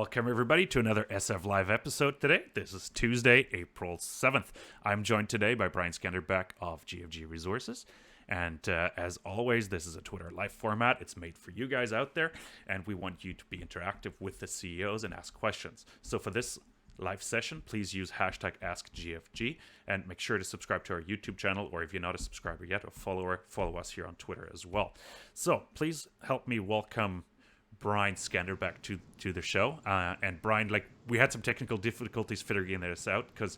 Welcome, everybody, to another SF Live episode today. This is Tuesday, April 7th. I'm joined today by Brian Skanderbeg of GFG Resources. And as always, this is a Twitter live format. It's made for you guys out there, and we want you to be interactive with the CEOs and ask questions. So for this live session, please use hashtag AskGFG and make sure to subscribe to our YouTube channel, or if you're not a subscriber yet, a follower, follow us here on Twitter as well. So please help me welcome Brian Skanderbeg to the show. And Brian, we had some technical difficulties figuring this out because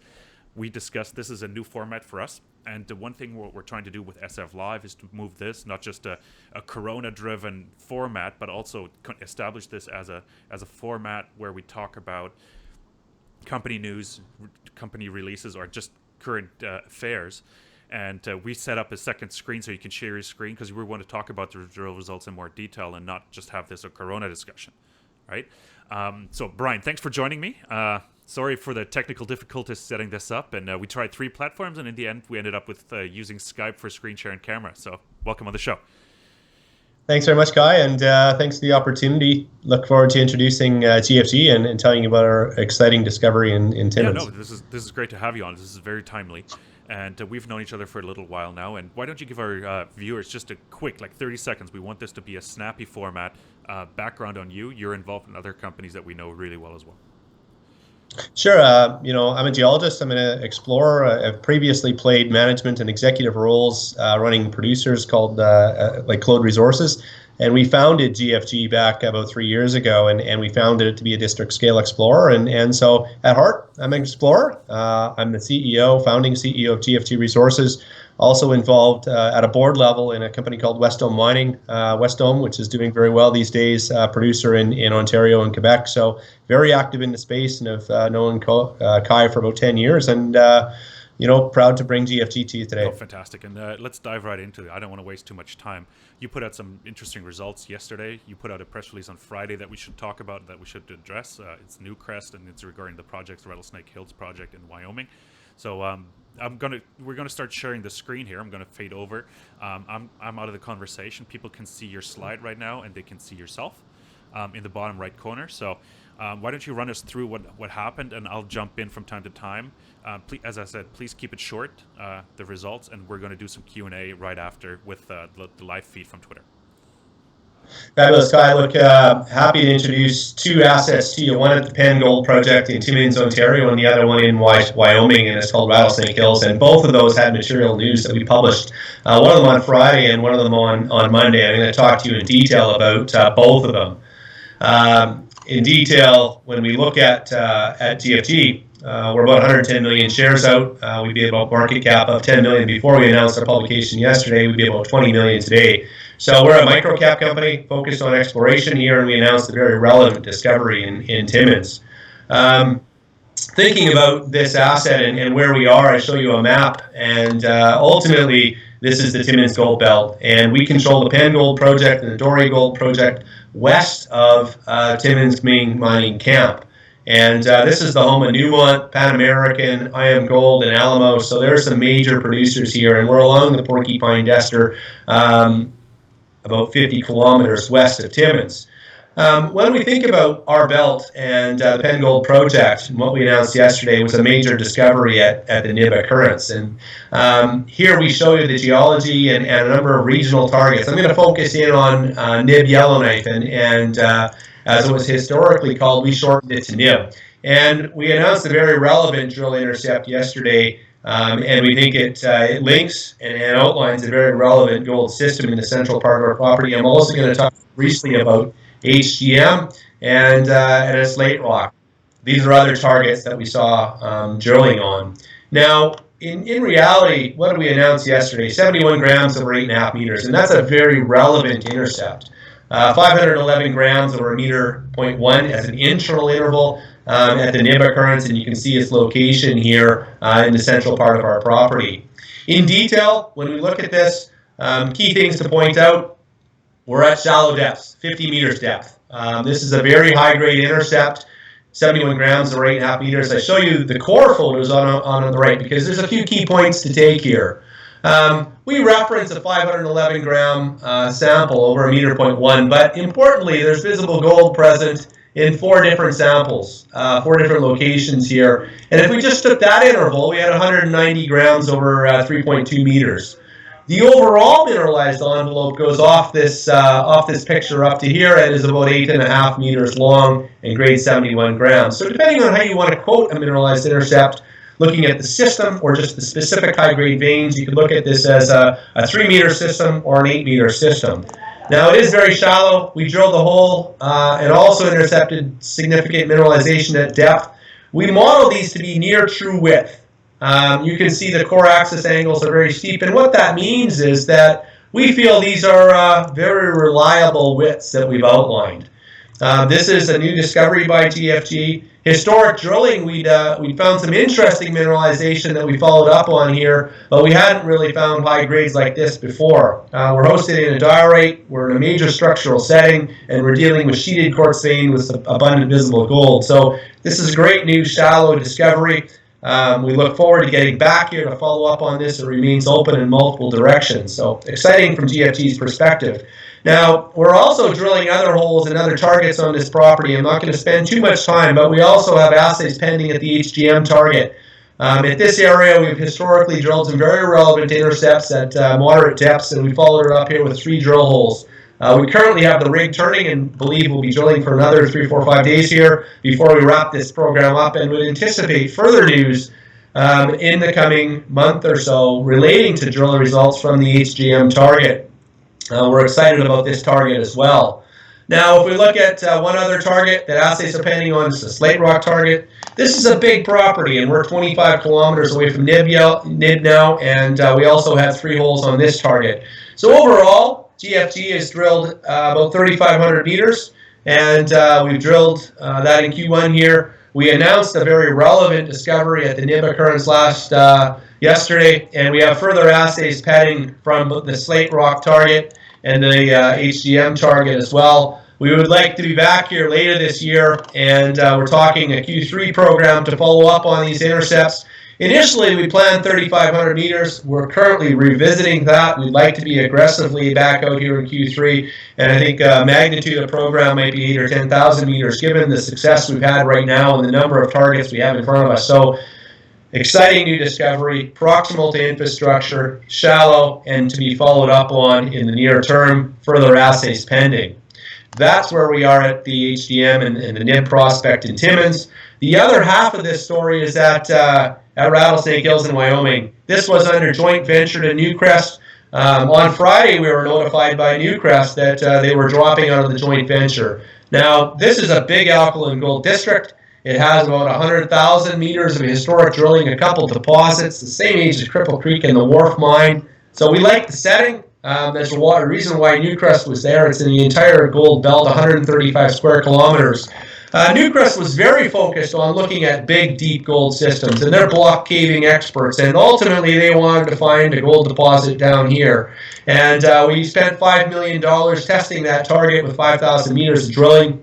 we discussed this is a new format for us. And the one thing what we're trying to do with SF Live is to move this, not just a Corona-driven format, but also establish this as a format where we talk about company news, company releases, or just current affairs. And we set up a second screen so you can share your screen because we want to talk about the drill results in more detail and not just have this a Corona discussion, right? So Brian, thanks for joining me. Sorry for the technical difficulties setting this up, and we tried 3 platforms, and in the end we ended up with using Skype for screen share and camera. So welcome on the show. Thanks very much, Guy, and thanks for the opportunity. Look forward to introducing GFG and telling you about our exciting discovery in Timmins. Yeah, no, this is great to have you on. This is very timely. And we've known each other for a little while now. And why don't you give our viewers just a quick, 30 seconds. We want this to be a snappy format. Background on you. You're involved in other companies that we know really well as well. Sure. I'm a geologist. I'm an explorer. I've previously played management and executive roles running producers called Claude Resources. And we founded GFG back about 3 years ago, and we founded it to be a district scale explorer. And so at heart, I'm an explorer. I'm the founding CEO of GFG Resources, also involved at a board level in a company called Wesdome Mining, Wesdome, which is doing very well these days, producer in Ontario and Quebec. So very active in the space, and have known Kai for about 10 years. And proud to bring GFG to you today. Oh, fantastic. And let's dive right into it. I don't want to waste too much time. You put out some interesting results yesterday. You put out a press release on Friday that we should talk about, that we should address. It's Newcrest, and it's regarding the projects, Rattle Snakes Hill project in Wyoming. So we're gonna start sharing the screen here. I'm gonna fade over. I'm out of the conversation. People can see your slide right now, and they can see yourself in the bottom right corner. So why don't you run us through what happened, and I'll jump in from time to time. Please, as I said, please keep it short, the results, and we're going to do some Q&A right after with the live feed from Twitter. Fabulous, Guy. Look, happy to introduce 2 assets to you. One at the Penn Gold Project in Timmins, Ontario, and the other one in Wyoming, and it's called Rattle Snakes Hill. And both of those had material news that we published. One of them on Friday and one of them on Monday. I'm going to talk to you in detail about both of them. In detail, when we look at GFG, we're about 110 million shares out. We'd be about market cap of 10 million before we announced our publication yesterday. We'd be about 20 million today. So we're a micro cap company focused on exploration here, and we announced a very relevant discovery in Timmins. Thinking about this asset and where we are, I show you a map, and ultimately this is the Timmins Gold Belt, and we control the Penn Gold Project and the Dory Gold Project west of Timmins main mining camp. And this is the home of Newmont, Pan American, IM Gold, and Alamos. So there's some major producers here, and we're along the Porcupine-Dester, about 50 kilometers west of Timmins. When we think about our belt and the Penn Gold Project, and what we announced yesterday was a major discovery at the Nib occurrence. And here we show you the geology and a number of regional targets. I'm going to focus in on Nib Yellowknife, and as it was historically called, we shortened it to Nib. And we announced a very relevant drill intercept yesterday, and we think it links and outlines a very relevant gold system in the central part of our property. I'm also going to talk briefly about HGM and a slate rock. These are other targets that we saw drilling on. Now, in reality, what did we announce yesterday? 71 grams over 8.5 meters, and that's a very relevant intercept. 511 grams over 1.1 meters as an internal interval at the Nib occurrence, and you can see its location here in the central part of our property. In detail, when we look at this, key things to point out, we're at shallow depths, 50 meters depth. This is a very high-grade intercept, 71 grams over 8.5 meters. I show you the core photos on the right because there's a few key points to take here. We reference a 511 gram sample over 1.1 meters, but importantly, there's visible gold present in 4 different samples, 4 different locations here. And if we just took that interval, we had 190 grams over 3.2 meters. The overall mineralized envelope goes off this picture up to here and is about 8.5 meters long and grade 71 grams. So depending on how you want to quote a mineralized intercept, looking at the system or just the specific high-grade veins, you could look at this as a 3-meter system or an 8-meter system. Now, it is very shallow. We drilled the hole and also intercepted significant mineralization at depth. We model these to be near true width. You can see the core axis angles are very steep, and what that means is that we feel these are very reliable widths that we've outlined. This is a new discovery by GFG. Historic drilling, we found some interesting mineralization that we followed up on here, but we hadn't really found high grades like this before. We're hosted in a diorite, we're in a major structural setting, and we're dealing with sheeted quartz vein with abundant visible gold. So this is a great new shallow discovery. We look forward to getting back here to follow up on this. It remains open in multiple directions. So exciting from GFG's perspective. Now, we're also drilling other holes and other targets on this property. I'm not going to spend too much time, but we also have assays pending at the HGM target. At this area, we've historically drilled some very relevant intercepts at moderate depths, and we followed it up here with 3 drill holes. We currently have the rig turning and believe we'll be drilling for another 3, 4, 5 days here before we wrap this program up, and would anticipate further news in the coming month or so relating to drill results from the HGM target. We're excited about this target as well. Now, if we look at one other target that assays are pending on, is the slate rock target. This is a big property, and we're 25 kilometers away from Nib now, and we also have 3 holes on this target. So overall, GFG has drilled about 3,500 meters, and we've drilled that in Q1 here. We announced a very relevant discovery at the Nib occurrence yesterday, and we have further assays pending from the slate rock target and the HGM target as well. We would like to be back here later this year, and we're talking a Q3 program to follow up on these intercepts. Initially, we planned 3,500 meters. We're currently revisiting that. We'd like to be aggressively back out here in Q3, and I think magnitude of program might be 8,000 or 10,000 meters, given the success we've had right now and the number of targets we have in front of us. So, exciting new discovery, proximal to infrastructure, shallow, and to be followed up on in the near term, further assays pending. That's where we are at the HDM and the Nib prospect in Timmins. The other half of this story is at Rattlesnake Hills in Wyoming. This was under joint venture to Newcrest. On Friday, we were notified by Newcrest that they were dropping out of the joint venture. Now, this is a big alkaline gold district. It has about 100,000 meters of historic drilling, a couple deposits, the same age as Cripple Creek and the Wharf Mine. So we like the setting. That's the reason why Newcrest was there. It's in the entire gold belt, 135 square kilometers. Newcrest was very focused on looking at big, deep gold systems, and they're block caving experts, and ultimately they wanted to find a gold deposit down here. And we spent $5 million testing that target with 5,000 meters of drilling.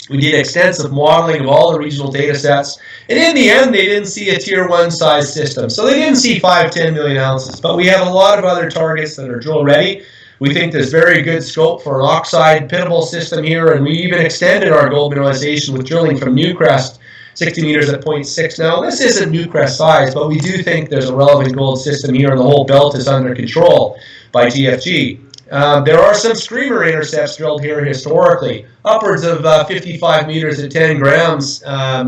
We did extensive modeling of all the regional data sets, and in the end, they didn't see a tier 1 size system. So they didn't see 5-10 million ounces, but we have a lot of other targets that are drill ready. We think there's very good scope for an oxide pitable system here, and we even extended our gold mineralization with drilling from Newcrest, 60 meters at 0.6. Now, this isn't Newcrest size, but we do think there's a relevant gold system here, and the whole belt is under control by GFG. There are some screamer intercepts drilled here historically, upwards of 55 meters at 10 grams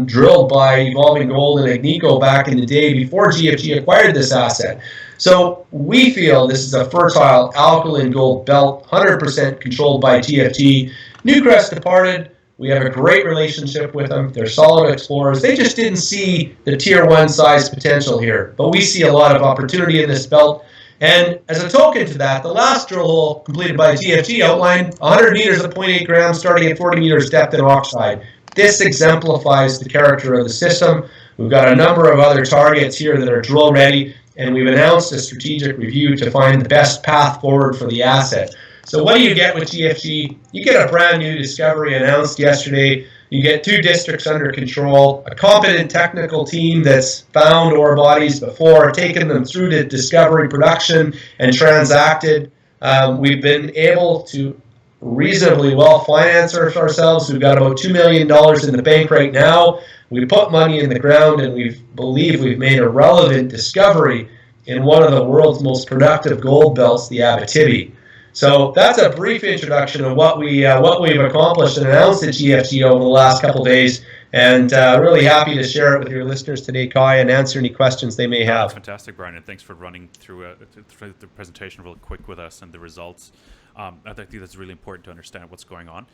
drilled by Evolving Gold and Agnico back in the day before GFG acquired this asset. So we feel this is a fertile alkaline gold belt, 100% controlled by GFG. Newcrest departed. We have a great relationship with them. They're solid explorers. They just didn't see the tier 1 size potential here, but we see a lot of opportunity in this belt. And as a token to that, the last drill hole completed by GFG outlined 100 meters at 0.8 grams starting at 40 meters depth in oxide. This exemplifies the character of the system. We've got a number of other targets here that are drill ready, and we've announced a strategic review to find the best path forward for the asset. So what do you get with GFG? You get a brand new discovery announced yesterday. You get 2 districts under control, a competent technical team that's found ore bodies before, taken them through to discovery, production, and transacted. We've been able to reasonably well financed ourselves. We've got about $2 million in the bank right now. We put money in the ground, and we believe we've made a relevant discovery in one of the world's most productive gold belts, the Abitibi. So that's a brief introduction of what we've accomplished and announced at GFG over the last couple of days. And really happy to share it with your listeners today, Kai, and answer any questions they may have. That's fantastic, Brian, and thanks for running through the presentation real quick with us and the results. I think that's really important to understand what's going on.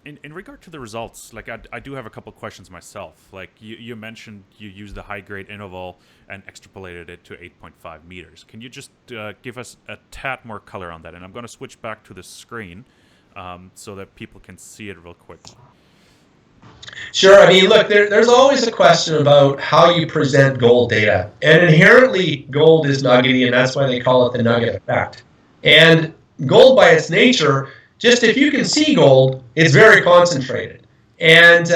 In regard to the results, like I do have a couple of questions myself. Like you mentioned, you used the high-grade interval and extrapolated it to 8.5 meters. Can you just give us a tad more color on that? And I'm going to switch back to the screen so that people can see it real quick. Sure. I mean, look, there's always a question about how you present gold data. And inherently, gold is nuggety, and that's why they call it the nugget effect. And gold, by its nature, just if you can see gold, it's very concentrated. And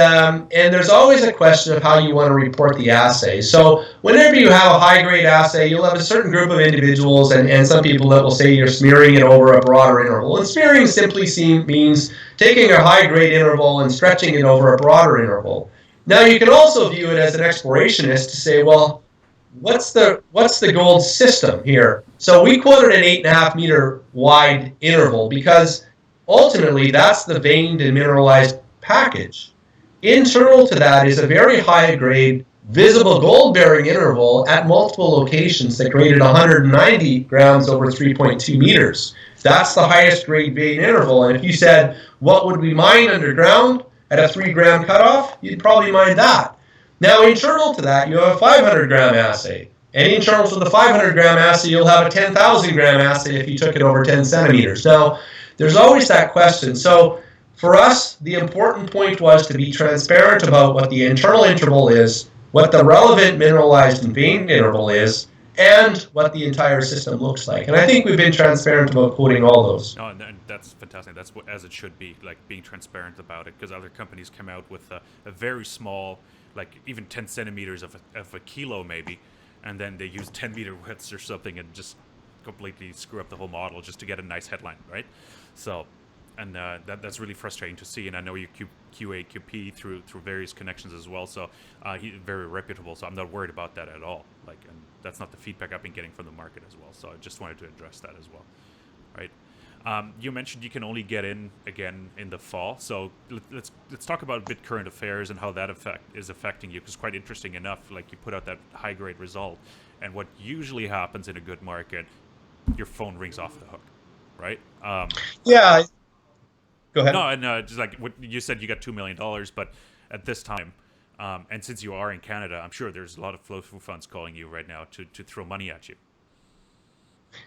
there's always a question of how you want to report the assay. So whenever you have a high-grade assay, you'll have a certain group of individuals and some people that will say you're smearing it over a broader interval. And smearing simply means taking a high-grade interval and stretching it over a broader interval. Now you can also view it as an explorationist to say, well, what's the gold system here? So we quoted an 8.5 meter wide interval because ultimately that's the veined and mineralized package. Internal to that is a very high-grade, visible gold-bearing interval at multiple locations that graded 190 grams over 3.2 meters. That's the highest grade vein interval. And if you said, what would we mine underground at a 3-gram cutoff? You'd probably mine that. Now, internal to that, you have a 500-gram assay. And internal to the 500-gram assay, you'll have a 10,000-gram assay if you took it over 10 centimeters. Now, there's always that question. So for us, the important point was to be transparent about what the internal interval is, what the relevant mineralized and veined interval is, and what the entire system looks like. And I think we've been transparent about quoting all those. No, and that's fantastic. That's as it should be, like being transparent about it, because other companies come out with a very small, like even 10 centimeters of a kilo maybe, and then they use 10-meter widths or something and just completely screw up the whole model just to get a nice headline, right? So, and that's really frustrating to see. And I know you QA, QP through various connections as well. So he's very reputable. So I'm not worried about that at all. Like, and that's not the feedback I've been getting from the market as well. So I just wanted to address that as well, right? You mentioned you can only get in again in the fall. So let's talk about a bit current affairs and how that is affecting you. Because quite interesting enough, like you put out that high grade result, and what usually happens in a good market, your phone rings off the hook, right? Yeah. Go ahead. No, and just like what you said, you got $2 million, but at this time, and since you are in Canada, I'm sure there's a lot of flow-through funds calling you right now to throw money at you.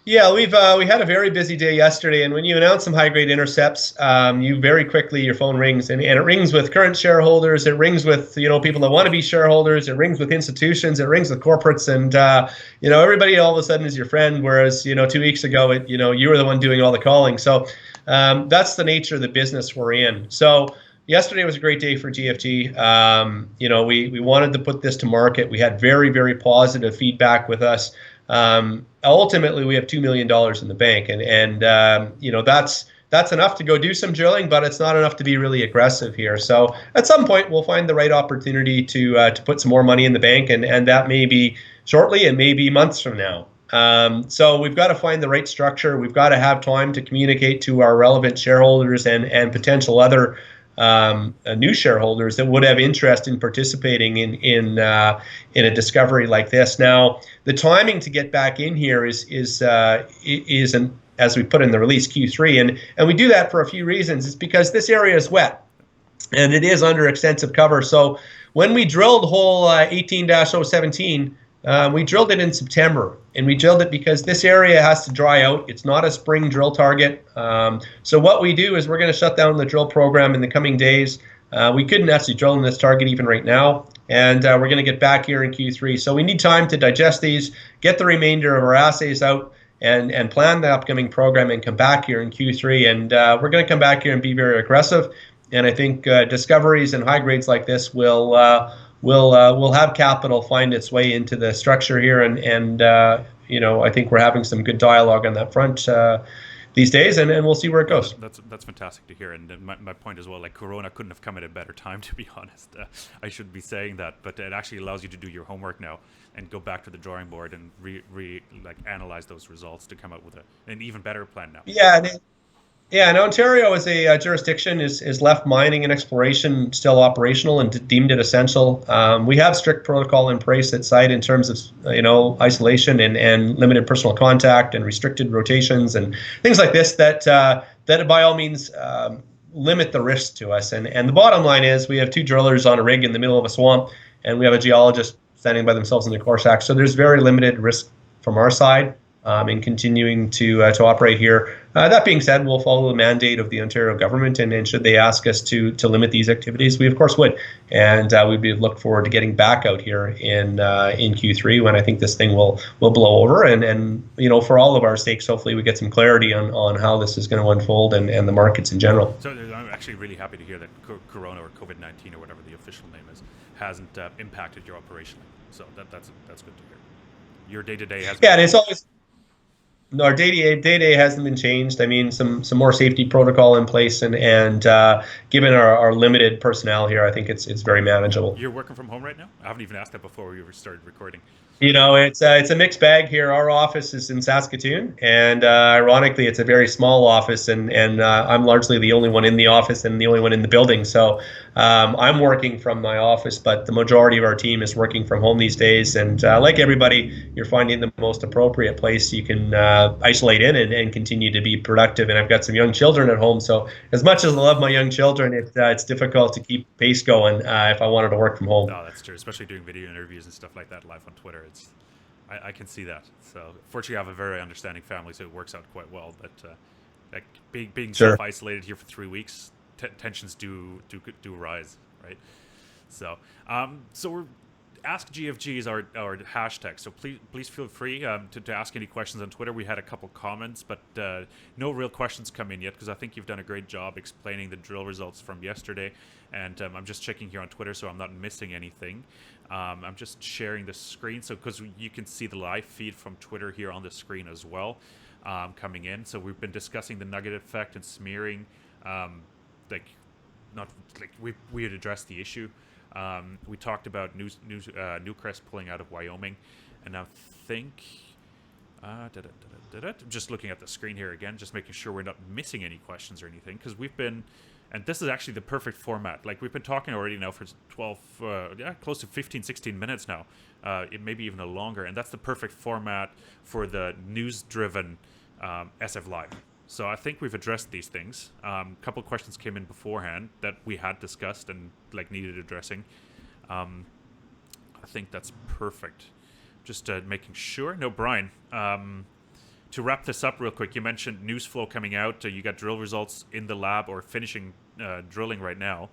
Yeah, we had a very busy day yesterday, and when you announce some high-grade intercepts, you very quickly, your phone rings, and it rings with current shareholders, it rings with people that want to be shareholders, it rings with institutions, it rings with corporates, and everybody all of a sudden is your friend, whereas 2 weeks ago, you were the one doing all the calling. So that's the nature of the business we're in. So yesterday was a great day for GFG. We wanted to put this to market. We had very, very positive feedback with us. Ultimately, we have $2 million in the bank, and that's enough to go do some drilling, but it's not enough to be really aggressive here. So at some point, we'll find the right opportunity to put some more money in the bank, and that may be shortly and maybe months from now. So we've got to find the right structure. We've got to have time to communicate to our relevant shareholders and potential other new shareholders that would have interest in participating in a discovery like this. Now, the timing to get back in here is as we put in the release, Q3, and we do that for a few reasons. It's because this area is wet, and it is under extensive cover. So when we drilled hole 18-017, we drilled it in September, and we drilled it because this area has to dry out. It's not a spring drill target. So what we do is we're going to shut down the drill program in the coming days. We couldn't actually drill in this target even right now, and we're going to get back here in Q3. So we need time to digest these, get the remainder of our assays out, and plan the upcoming program and come back here in Q3. And we're going to come back here and be very aggressive. And I think discoveries and high grades like this will have capital find its way into the structure here, and I think we're having some good dialogue on that front. these days, and we'll see where it goes. That's fantastic to hear, and my point as well. Like Corona couldn't have come at a better time, to be honest. I should be saying that, but it actually allows you to do your homework now and go back to the drawing board and analyze those results to come up with an even better plan now. Yeah, and Ontario as a jurisdiction is left mining and exploration still operational and deemed it essential. We have strict protocol in place at site in terms of isolation and limited personal contact and restricted rotations and things like this that by all means limit the risk to us. And the bottom line is we have 2 drillers on a rig in the middle of a swamp, and we have a geologist standing by themselves in the core shack. So there's very limited risk from our side in continuing to operate here. That being said, we'll follow the mandate of the Ontario government, and should they ask us to limit these activities, we of course would. And we'd look forward to getting back out here in Q3 when I think this thing will blow over. And for all of our stakes, hopefully we get some clarity on how this is going to unfold and the markets in general. So I'm actually really happy to hear that Corona or COVID-19 or whatever the official name is hasn't impacted your operationally. So that's good to hear. Your day-to-day has. Yeah, and it's always. No, our day-to-day hasn't been changed. I mean, some more safety protocol in place, and given our limited personnel here, I think it's very manageable. You're working from home right now? I haven't even asked that before we started recording. It's a mixed bag here. Our office is in Saskatoon, and ironically, it's a very small office, and I'm largely the only one in the office and the only one in the building. So I'm working from my office, but the majority of our team is working from home these days. And like everybody, you're finding the most appropriate place you can isolate in and continue to be productive. And I've got some young children at home, so as much as I love my young children, it's difficult to keep pace going if I wanted to work from home. No, that's true, especially doing video interviews and stuff like that live on Twitter. I can see that. So fortunately, I have a very understanding family, so it works out quite well. But being Sure. self-isolated here for 3 weeks, tensions do rise, right? So we're Ask GFG is our hashtag. So please feel free to ask any questions on Twitter. We had a couple comments, but no real questions come in yet because I think you've done a great job explaining the drill results from yesterday. And I'm just checking here on Twitter, so I'm not missing anything. I'm just sharing the screen, so because you can see the live feed from Twitter here on the screen as well coming in. So we've been discussing the nugget effect and smearing. We had addressed the issue. We talked about Newcrest pulling out of Wyoming, and I think just looking at the screen here again, just making sure we're not missing any questions or anything, because we've been, and this is actually the perfect format. Like, we've been talking already now for 12, close to 15, 16 minutes now, it may be even a longer, and that's the perfect format for the news-driven SF Live. So I think we've addressed these things. A couple of questions came in beforehand that we had discussed and needed addressing. I think that's perfect. Just making sure. No, Brian, to wrap this up real quick, you mentioned news flow coming out. You got drill results in the lab or finishing drilling right now.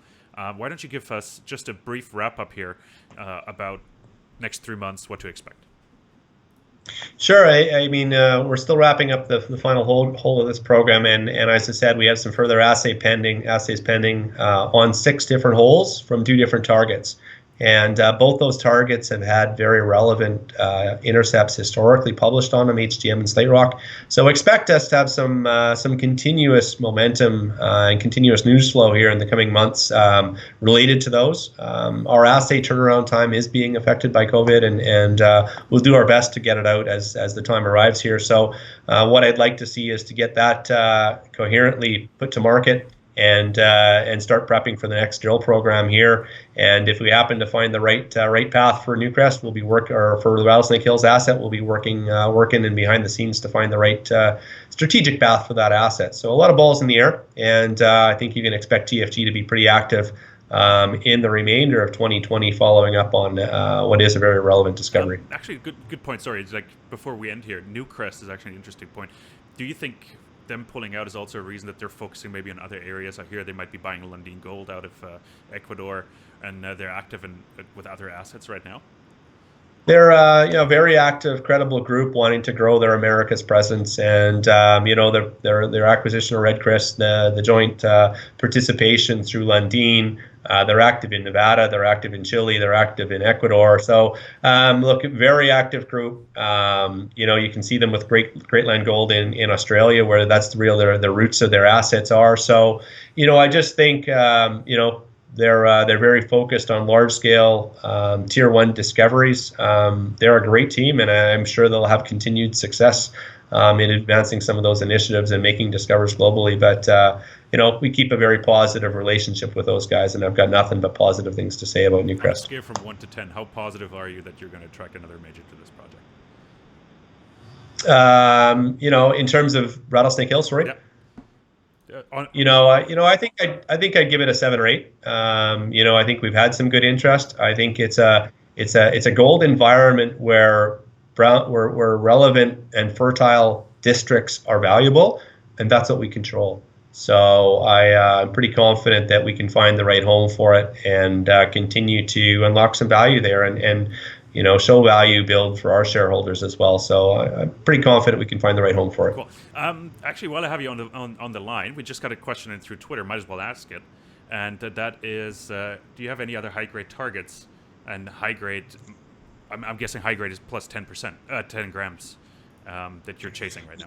Why don't you give us just a brief wrap up here about next 3 months, what to expect? Sure. I mean, we're still wrapping up the final whole of this program, and as I said, we have some further assays pending on 6 different holes from 2 different targets. And both those targets have had very relevant intercepts historically published on them, HGM and slate rock. So expect us to have some continuous momentum and continuous news flow here in the coming months related to those. Our assay turnaround time is being affected by COVID, and we'll do our best to get it out as the time arrives here. So what I'd like to see is to get that coherently put to market and start prepping for the next drill program here. And if we happen to find the right path for Newcrest, we'll be or for the Rattle Snake Hills asset, we'll be working and behind the scenes to find the right strategic path for that asset. So a lot of balls in the air, and I think you can expect TFG to be pretty active in the remainder of 2020, following up on what is a very relevant discovery. Actually, good point. Sorry, it's before we end here, Newcrest is actually an interesting point. Do you think them pulling out is also a reason that they're focusing maybe on other areas? I hear they might be buying Lundin Gold out of Ecuador, and they're active with other assets right now. They're a very active, credible group wanting to grow their Americas presence, and their acquisition of Red Chris, the joint participation through Lundin, They're active in Nevada, they're active in Chile, they're active in Ecuador. So look, very active group. You can see them with Great Land Gold in Australia, where that's the roots of their assets are. So I just think they're very focused on large scale tier 1 discoveries. They're a great team, and I'm sure they'll have continued success in advancing some of those initiatives and making discoveries globally. But we keep a very positive relationship with those guys, and I've got nothing but positive things to say about Newcrest. On a scale from 1 to 10, how positive are you that you're going to attract another major to this project? In terms of Rattlesnake Hill, sorry. Yeah. I think I'd give it a 7 or 8. I think we've had some good interest. I think it's a gold environment where relevant and fertile districts are valuable, and that's what we control. So I'm pretty confident that we can find the right home for it and continue to unlock some value there and show value build for our shareholders as well. So I'm pretty confident we can find the right home for it. Cool. Actually, while I have you on the line, we just got a question in through Twitter. Might as well ask it. And that is, do you have any other high-grade targets? And high-grade, I'm guessing high-grade is plus 10%, 10 grams that you're chasing right now.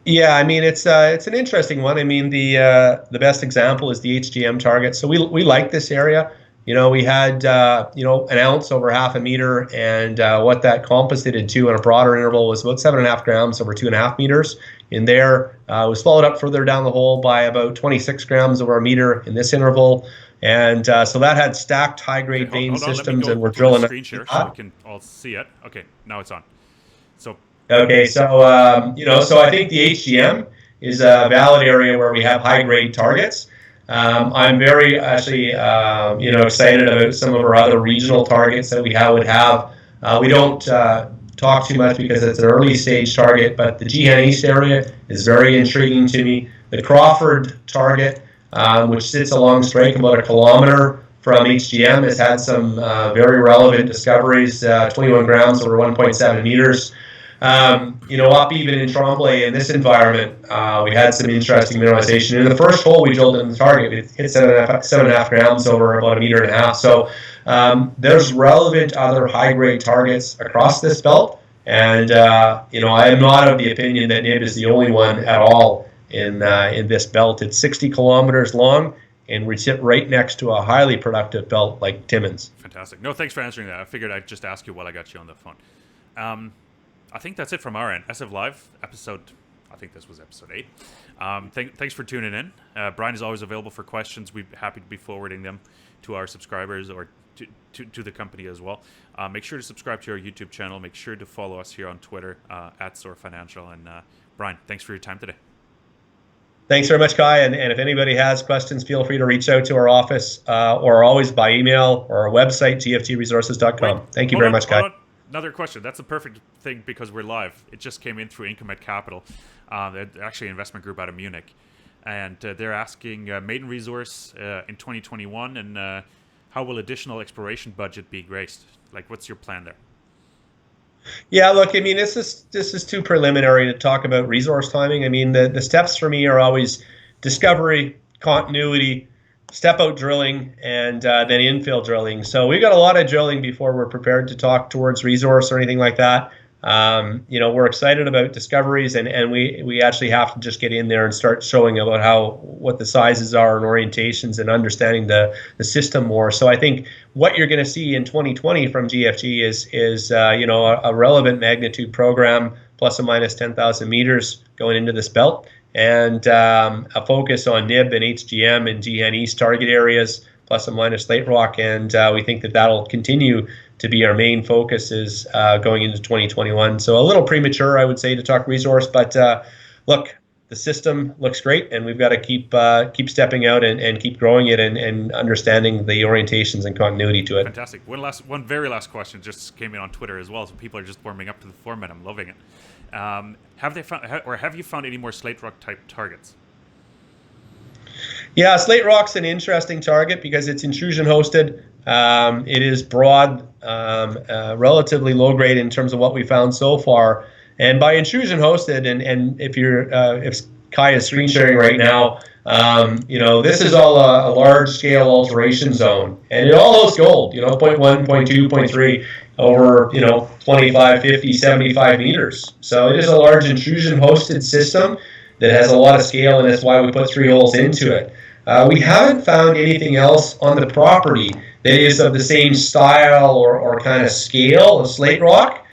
Yeah, I mean it's an interesting one. I mean the best example is the HGM target. So we like this area. We had an ounce over half a meter, and what that composited to in a broader interval was about 7.5 grams over 2.5 meters. In there, it was followed up further down the hole by about 26 grams over a meter in this interval, and so that had stacked high-grade vein systems, and we're drilling. Screen share so we can all see it. Okay, now it's on. So. Okay, so so I think the HGM is a valid area where we have high-grade targets. I'm very actually excited about some of our other regional targets that we would have. We don't talk too much because it's an early stage target, but the Jihan East area is very intriguing to me. The Crawford target, which sits along strike about a kilometer from HGM, has had some very relevant discoveries, 21 grams over 1.7 meters. Up even in Tremblay in this environment, we had some interesting mineralization. In the first hole we drilled in the target, we hit 7.5 grams over about 1.5 meters. So there's relevant other high-grade targets across this belt, and I am not of the opinion that NIB is the only one at all in this belt. It's 60 kilometers long, and we sit right next to a highly productive belt like Timmins. Fantastic. No, thanks for answering that. I figured I'd just ask you while I got you on the phone. I think that's it from our end. SF Live episode, I think this was episode 8. Thanks for tuning in. Brian is always available for questions. We're happy to be forwarding them to our subscribers or to the company as well. Make sure to subscribe to our YouTube channel. Make sure to follow us here on Twitter at Soar Financial. And Brian, thanks for your time today. Thanks very much, Kai. And if anybody has questions, feel free to reach out to our office or always by email or our website, gfgresources.com. Thank you very much, Kai. Another question. That's a perfect thing because we're live. It just came in through Incomet Capital. They're actually an investment group out of Munich. And they're asking maiden resource in 2021 and how will additional exploration budget be graced? Like, what's your plan there? Yeah, look, I mean, this is too preliminary to talk about resource timing. I mean, the steps for me are always discovery, continuity, step out drilling, and then infill drilling. So we've got a lot of drilling before we're prepared to talk towards resource or anything like that. We're excited about discoveries, and we actually have to just get in there and start showing about what the sizes are and orientations and understanding the system more. So I think what you're going to see in 2020 from GFG is a relevant magnitude program plus or minus 10,000 meters going into this belt, and a focus on NIB and HGM and Jihan East target areas, plus or minus slate rock, and we think that that'll continue to be our main focus is going into 2021. So a little premature, I would say, to talk resource, but look, the system looks great, and we've got to keep stepping out and keep growing it and understanding the orientations and continuity to it. Fantastic. One very last question just came in on Twitter as well, so people are just warming up to the format. I'm loving it. Have you found any more slate rock type targets? Yeah, slate rock's an interesting target because it's intrusion hosted. It is broad, relatively low grade in terms of what we found so far. And by intrusion hosted, and if Kai is screen sharing right now, This is all a large-scale alteration zone, and it all hosts gold, 0.1, 0.2, 0.3 over, 25, 50, 75 meters. So it is a large intrusion-hosted system that has a lot of scale, and that's why we put 3 holes into it. We haven't found anything else on the property that is of the same style or kind of scale of slate rock,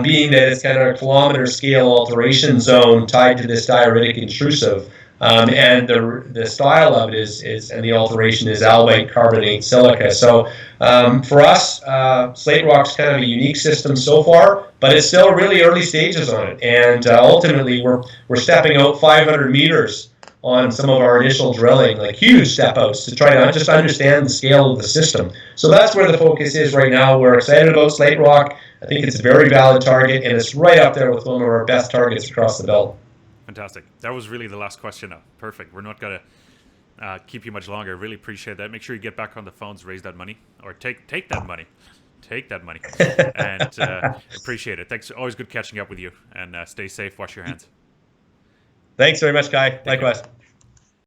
being that it's kind of a kilometer scale alteration zone tied to this dioritic intrusive. And the style of it is and the alteration is albite carbonate silica. So for us, slate rock's kind of a unique system so far, but it's still really early stages on it. And ultimately, we're stepping out 500 meters on some of our initial drilling, like huge step outs, to try to just understand the scale of the system. So that's where the focus is right now. We're excited about slate rock. I think it's a very valid target, and it's right up there with one of our best targets across the belt. Fantastic. That was really the last question now. Perfect. We're not going to keep you much longer. Really appreciate that. Make sure you get back on the phones, raise that money, or take that money. Take that money. And appreciate it. Thanks. Always good catching up with you. And stay safe. Wash your hands. Thanks very much, Kai. Likewise.